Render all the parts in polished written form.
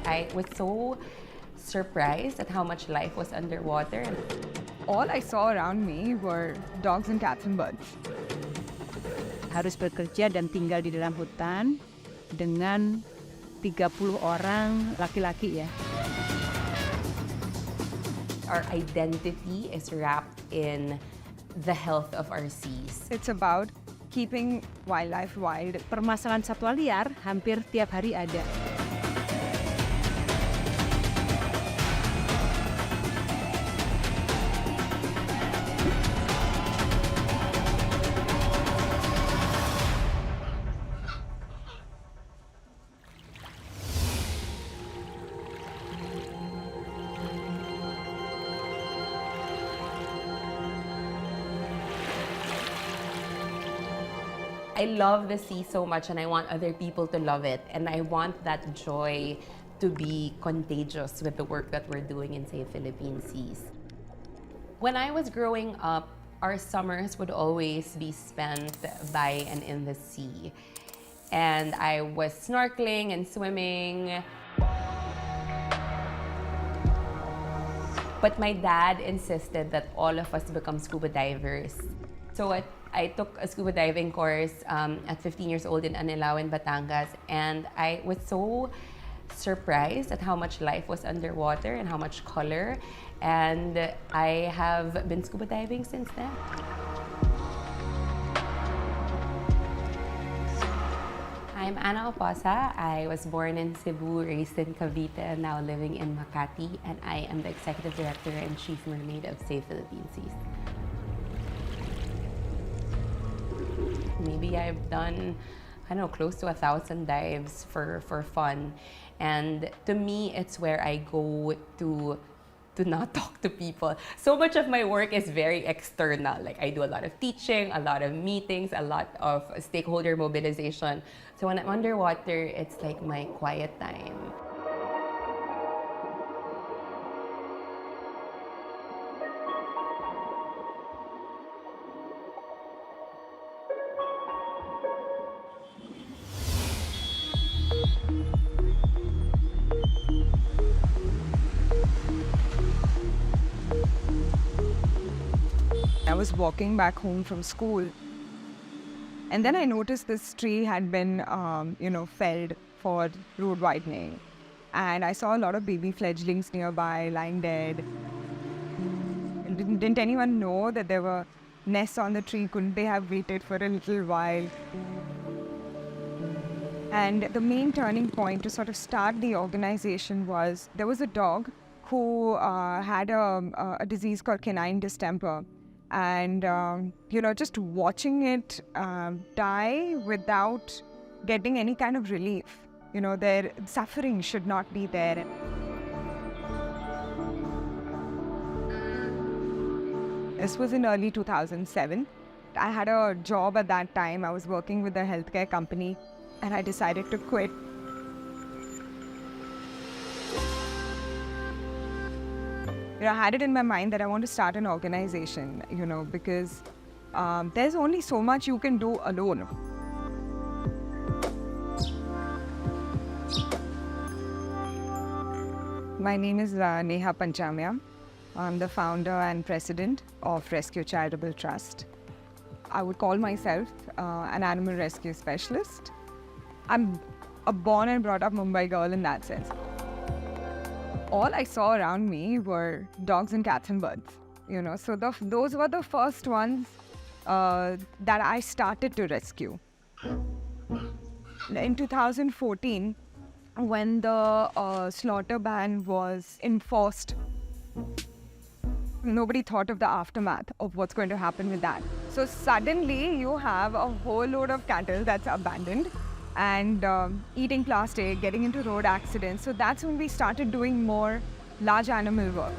I was so surprised at how much life was underwater. All I saw around me were dogs and cats and birds. Harus bekerja dan tinggal di dalam hutan dengan 30 orang laki-laki ya. Our identity is wrapped in the health of our seas. It's about keeping wildlife wild. Permasalahan satwa liar hampir tiap hari ada. I love the sea so much and I want other people to love it. And I want that joy to be contagious with the work that we're doing in, say, Philippine seas. When I was growing up, our summers would always be spent by and in the sea. And I was snorkeling and swimming. But my dad insisted that all of us become scuba divers. So I took a scuba diving course at 15 years old in Anilao in Batangas, and I was so surprised at how much life was underwater and how much color, and I have been scuba diving since then. I'm Ana Oposa. I was born in Cebu, raised in Cavite, and now living in Makati, and I am the Executive Director and Chief Mermaid of Say Philippine Seas. Maybe I've done, I don't know, close to 1,000 dives for fun. And to me, it's where I go to not talk to people. So much of my work is very external. Like I do a lot of teaching, a lot of meetings, a lot of stakeholder mobilization. So when I'm underwater, it's like my quiet time. I was walking back home from school, and then I noticed this tree had been, felled for road widening. And I saw a lot of baby fledglings nearby lying dead. Didn't anyone know that there were nests on the tree? Couldn't they have waited for a little while? And the main turning point to sort of start the organization was there was a dog who had a disease called canine distemper. And, just watching it die without getting any kind of relief. Their suffering should not be there. This was in early 2007. I had a job at that time. I was working with a healthcare company, and I decided to quit. I had it in my mind that I want to start an organization, because there's only so much you can do alone. My name is Neha. I'm the founder and president of Rescue Charitable Trust. I would call myself an animal rescue specialist. I'm a born and brought up Mumbai girl in that sense. All I saw around me were dogs and cats and birds, so those were the first ones that I started to rescue. In 2014, when the slaughter ban was enforced, nobody thought of the aftermath of what's going to happen with that. So suddenly you have a whole load of cattle that's abandoned and eating plastic, getting into road accidents. So that's when we started doing more large animal work.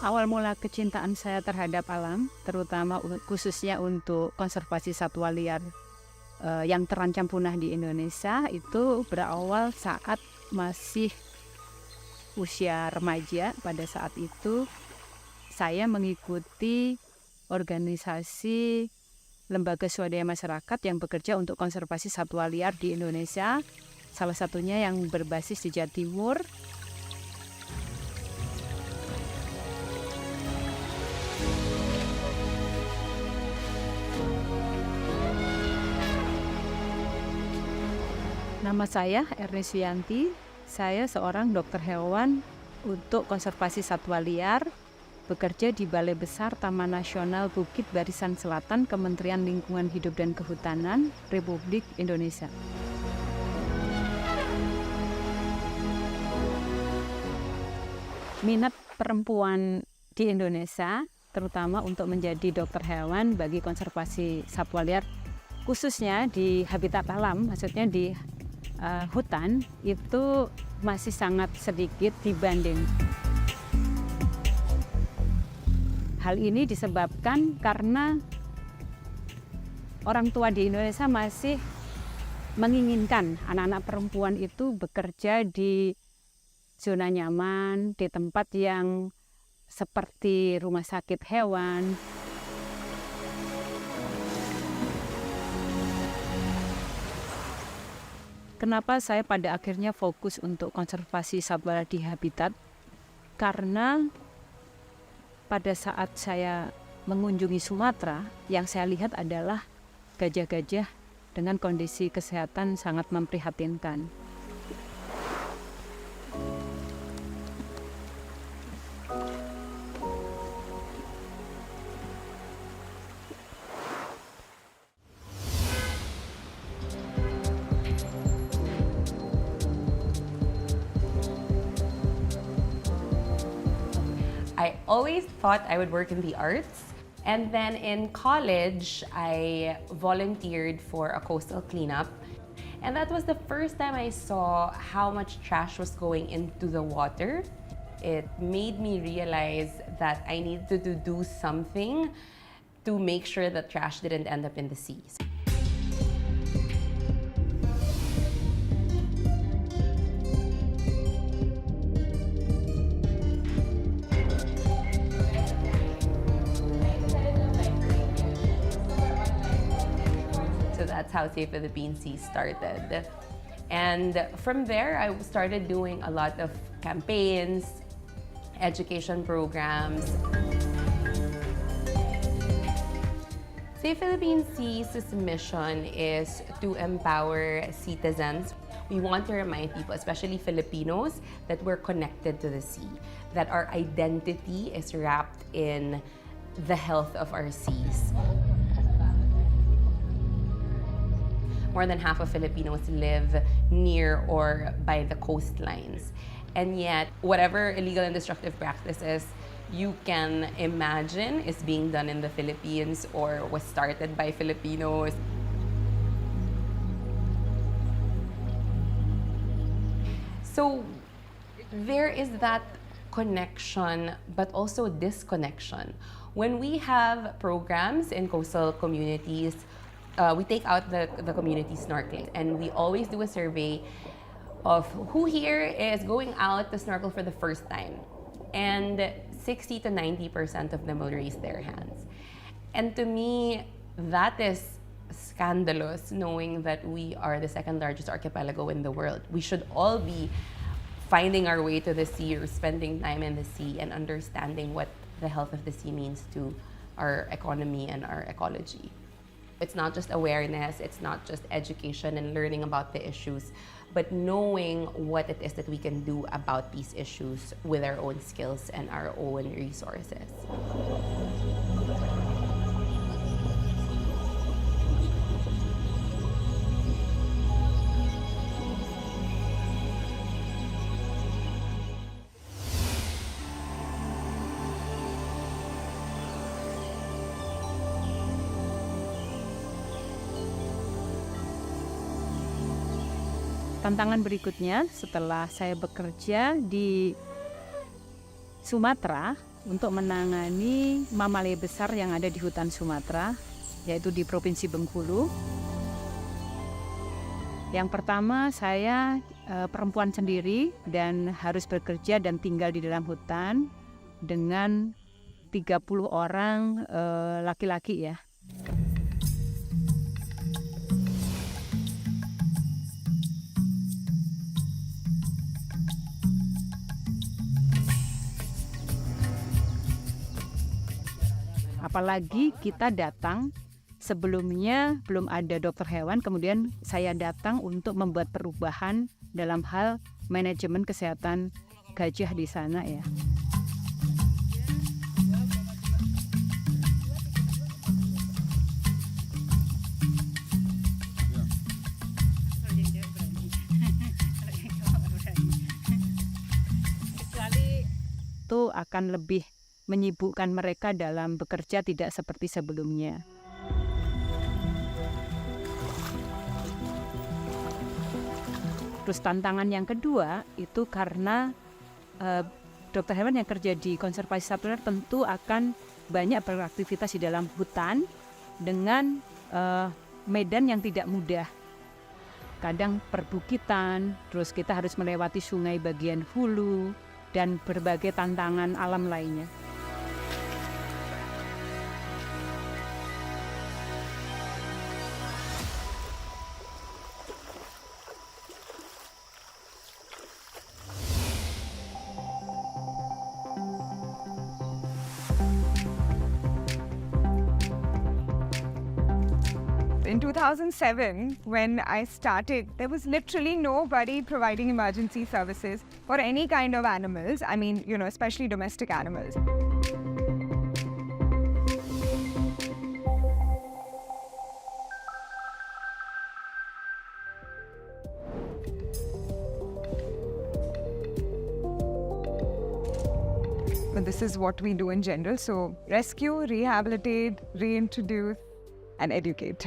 Awal mula kecintaan saya terhadap alam, terutama khususnya untuk konservasi satwa liar, yang terancam punah di Indonesia itu berawal saat masih usia remaja. Pada saat itu saya mengikuti organisasi lembaga swadaya masyarakat yang bekerja untuk konservasi satwa liar di Indonesia, salah satunya yang berbasis di Jawa Timur. Nama saya Asia.Yanti, saya seorang dokter hewan untuk konservasi satwa liar, bekerja di Balai Besar Taman Nasional Bukit Barisan Selatan, Kementerian Lingkungan Hidup dan Kehutanan, Republik Indonesia. Minat perempuan di Indonesia, terutama untuk menjadi dokter hewan bagi konservasi satwa liar, khususnya di habitat alam, maksudnya di hutan, itu masih sangat sedikit dibanding. Hal ini disebabkan karena orang tua di Indonesia masih menginginkan anak-anak perempuan itu bekerja di zona nyaman, di tempat yang seperti rumah sakit hewan. Kenapa saya pada akhirnya fokus untuk konservasi satwa di habitat? Karena pada saat saya mengunjungi Sumatera, yang saya lihat adalah gajah-gajah dengan kondisi kesehatan sangat memprihatinkan. I always thought I would work in the arts. And then in college, I volunteered for a coastal cleanup. And that was the first time I saw how much trash was going into the water. It made me realize that I needed to do something to make sure that trash didn't end up in the seas. So that's how Viddsee started. And from there, I started doing a lot of campaigns, education programs. Viddsee mission is to empower citizens. We want to remind people, especially Filipinos, that we're connected to the sea, that our identity is wrapped in the health of our seas. More than half of Filipinos live near or by the coastlines. And yet, whatever illegal and destructive practices you can imagine is being done in the Philippines or was started by Filipinos. So there is that connection, but also disconnection. When we have programs in coastal communities, we take out the community snorkeling, and we always do a survey of who here is going out to snorkel for the first time. And 60 to 90% of them will raise their hands. And to me, that is scandalous, knowing that we are the second largest archipelago in the world. We should all be finding our way to the sea or spending time in the sea and understanding what the health of the sea means to our economy and our ecology. It's not just awareness, it's not just education and learning about the issues, but knowing what it is that we can do about these issues with our own skills and our own resources. Tantangan berikutnya setelah saya bekerja di Sumatera untuk menangani mamalia besar yang ada di hutan Sumatera, yaitu di Provinsi Bengkulu. Tantangan berikutnya setelah saya bekerja di Sumatera untuk menangani mamalia besar yang ada di hutan Sumatera, yaitu di Provinsi Bengkulu. Tantangan berikutnya setelah saya bekerja di Sumatera untuk menangani mamalia besar yang ada di hutan Sumatera, yaitu di Provinsi Bengkulu. Yang pertama, saya perempuan sendiri dan harus bekerja dan tinggal di dalam hutan dengan 30 orang laki-laki ya. Apalagi kita datang sebelumnya belum ada dokter hewan, kemudian saya datang untuk membuat perubahan dalam hal manajemen kesehatan gajah di sana ya. Itu akan lebih menyibukkan mereka dalam bekerja, tidak seperti sebelumnya. Terus tantangan yang kedua itu karena dokter hewan yang kerja di konservasi satwa tentu akan banyak beraktivitas di dalam hutan dengan medan yang tidak mudah. Kadang perbukitan, terus kita harus melewati sungai bagian hulu, dan berbagai tantangan alam lainnya. In 2007, when I started, there was literally nobody providing emergency services for any kind of animals. I mean, especially domestic animals. But this is what we do in general. So rescue, rehabilitate, reintroduce, and educate.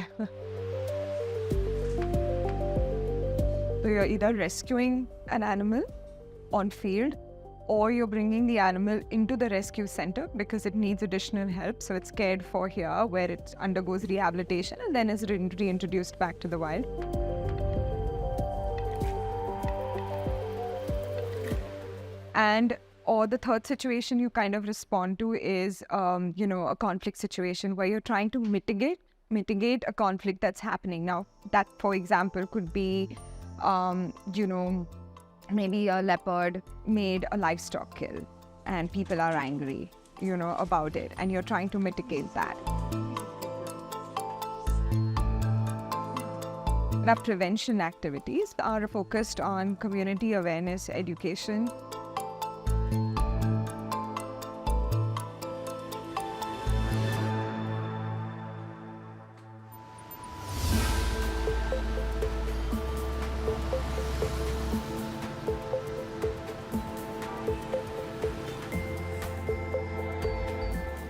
So you're either rescuing an animal on field, or you're bringing the animal into the rescue center because it needs additional help. So it's cared for here, where it undergoes rehabilitation and then is reintroduced back to the wild. Or the third situation you kind of respond to is, a conflict situation where you're trying to mitigate a conflict that's happening. Now, that, for example, could be, maybe a leopard made a livestock kill and people are angry, about it, and you're trying to mitigate that. Our prevention activities are focused on community awareness, education.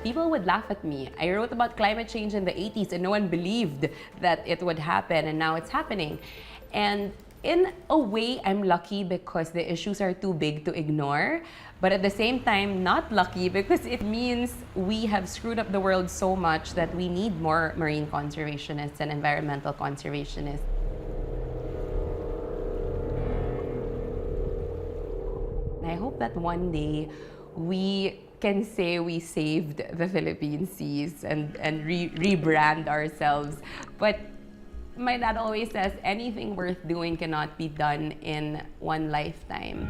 People would laugh at me. I wrote about climate change in the 80s and no one believed that it would happen, and now it's happening. And in a way, I'm lucky because the issues are too big to ignore, but at the same time, not lucky because it means we have screwed up the world so much that we need more marine conservationists and environmental conservationists. And I hope that one day we can say we saved the Philippine seas and rebrand ourselves. But my dad always says anything worth doing cannot be done in one lifetime.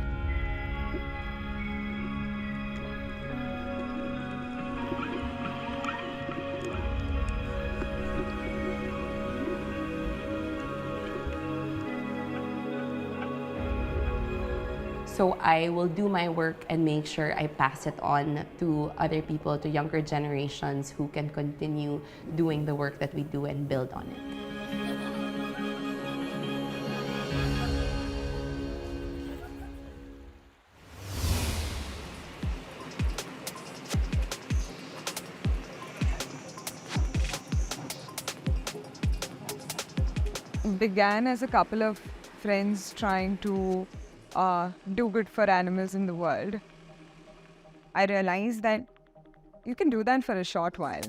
So I will do my work and make sure I pass it on to other people, to younger generations who can continue doing the work that we do and build on it. Began as a couple of friends trying to do good for animals in the world. I realized that you can do that for a short while.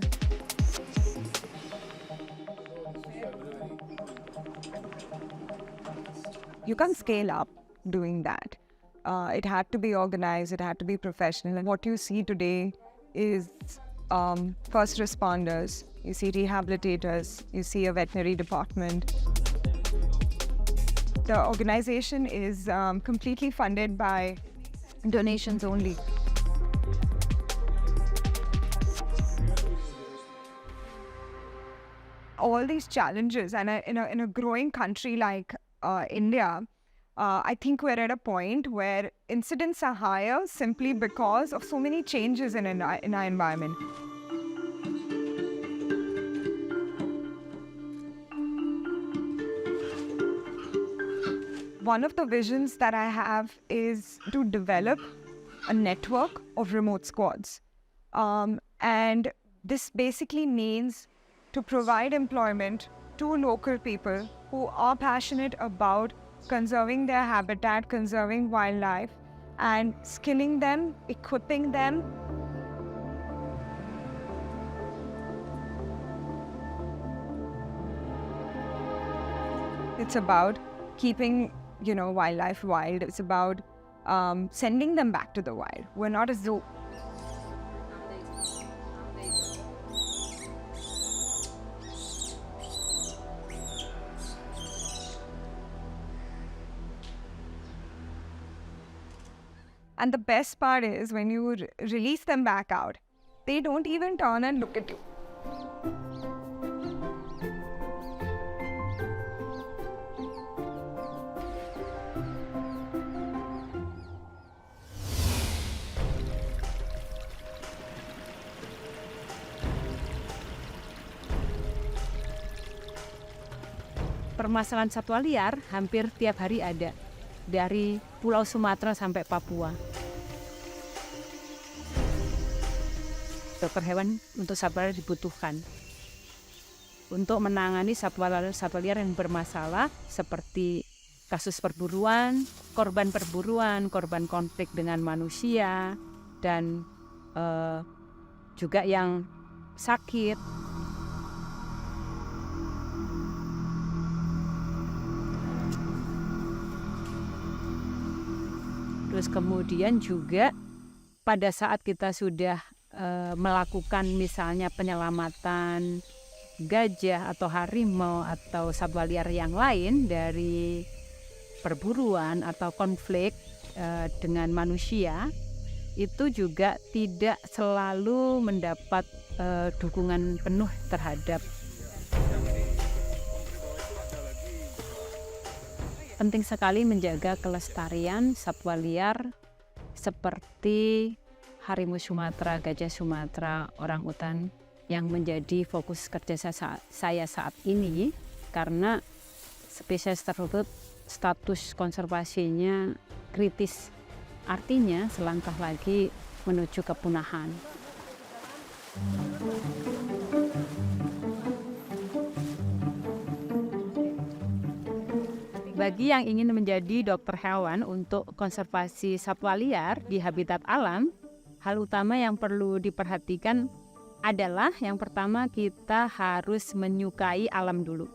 you can't scale up doing that. It had to be organized, it had to be professional. And what you see today is first responders, you see rehabilitators, you see a veterinary department. The organization is completely funded by donations only. All these challenges, and in a growing country like India, I think we're at a point where incidents are higher simply because of so many changes in our environment. One of the visions that I have is to develop a network of remote squads. And this basically means to provide employment to local people who are passionate about conserving their habitat, conserving wildlife, and skilling them, equipping them. It's about keeping, wildlife wild. It's about sending them back to the wild. We're not a zoo. And the best part is when you release them back out, they don't even turn and look at you. Permasalahan satwa liar hampir tiap hari ada, dari Pulau Sumatera sampai Papua. Dokter hewan untuk satwa liar dibutuhkan untuk menangani satwa liar yang bermasalah seperti kasus perburuan, korban konflik dengan manusia, dan juga yang sakit. Terus kemudian juga pada saat kita sudah melakukan misalnya penyelamatan gajah atau harimau atau satwa liar yang lain dari perburuan atau konflik dengan manusia, itu juga tidak selalu mendapat dukungan penuh terhadap. Penting sekali menjaga kelestarian satwa liar seperti harimau Sumatera, gajah Sumatera, orangutan yang menjadi fokus kerja saya saat ini, karena spesies tersebut status konservasinya kritis, artinya selangkah lagi menuju kepunahan. Bagi yang ingin menjadi dokter hewan untuk konservasi satwa liar di habitat alam, hal utama yang perlu diperhatikan adalah yang pertama, kita harus menyukai alam dulu.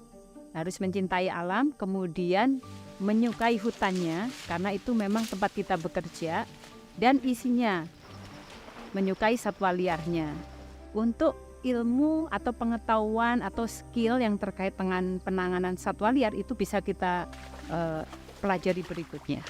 Harus mencintai alam, kemudian menyukai hutannya, karena itu memang tempat kita bekerja, dan isinya, menyukai satwa liarnya. Untuk ilmu atau pengetahuan atau skill yang terkait dengan penanganan satwa liar itu bisa kita pelajari berikutnya.